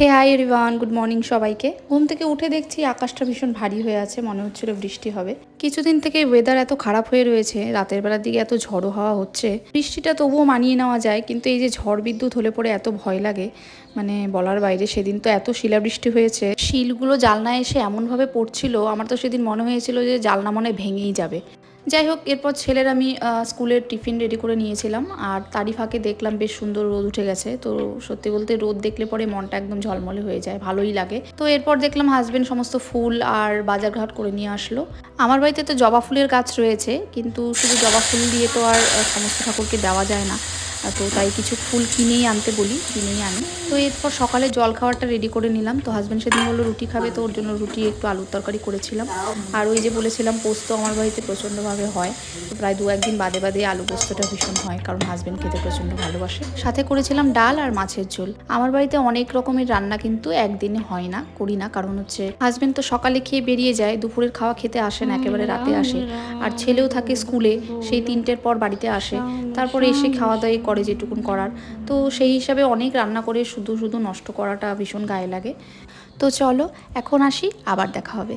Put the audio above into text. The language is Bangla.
হে হাই এভরিওয়ান, গুড মর্নিং সবাইকে। ঘুম থেকে উঠে দেখছি আকাশটা ভীষণ ভারী হয়ে আছে, মনে হচ্ছিল বৃষ্টি হবে। কিছুদিন থেকে ওয়েদার এত খারাপ হয়ে রয়েছে, রাতের বেলার দিকে এত ঝড়ো হাওয়া হচ্ছে। বৃষ্টিটা তবুও মানিয়ে নেওয়া যায়, কিন্তু এই যে ঝড় বিদ্যুৎ হলে পরে এত ভয় লাগে, মানে বলার বাইরে। সেদিন তো এত শিলাবৃষ্টি হয়েছে, শিলগুলো জালনায় এসে এমনভাবে পড়ছিল, আমার তো সেদিন মনে হয়েছিল যে জালনা মনে ভেঙেই যাবে। যাই হোক, এরপর ছেলের আমি স্কুলের টিফিন রেডি করে নিয়েছিলাম, আর তারই ফাঁকে দেখলাম বেশ সুন্দর রোদ উঠে গেছে। তো সত্যি বলতে রোদ দেখলে পরে মনটা একদম ঝলমলে হয়ে যায়, ভালোই লাগে। তো এরপর দেখলাম হাজবেন্ড সমস্ত ফুল আর বাজারঘাট করে নিয়ে আসলো। আমার বাড়িতে তো জবা ফুলের গাছ রয়েছে, কিন্তু শুধু জবা ফুল দিয়ে তো আর সমস্ত ঠাকুরকে দেওয়া যায় না। তো তাই কিছু ফুল কিনেই আনতে বলি, কিনেই আনি। তো এরপর সকালে জল খাবারটা রেডি করে নিলাম। তো হাজব্যান্ড সেদিন বললো রুটি খাবে, তো ওর জন্য রুটি একটু আলুর তরকারি করেছিলাম। আর ওই যে বলেছিলাম পোস্ত আমার বাড়িতে প্রচণ্ডভাবে হয়, তো প্রায় 2-1 দিন বাদে বাদে আলু পোস্তটা ভীষণ হয়, কারণ হাজব্যান্ড খেতে প্রচণ্ড ভালোবাসে। সাথে করেছিলাম ডাল আর মাছের ঝোল। আমার বাড়িতে অনেক রকমের রান্না কিন্তু একদিনে হয় না, করি না, কারণ হচ্ছে হাজব্যান্ড তো সকালে খেয়ে বেরিয়ে যায়, দুপুরের খাওয়া খেতে আসে না, একেবারে রাতে আসে। আর ছেলেও থাকে স্কুলে, সেই 3টের পর বাড়িতে আসে, তারপরে এসে খাওয়া দাওয়াই করে যেটুকুন করার। তো সেই হিসাবে অনেক রান্না করে শুধু শুধু নষ্ট করাটা ভীষণ গায়ে লাগে। তো চলো এখন আসি, আবার দেখা হবে।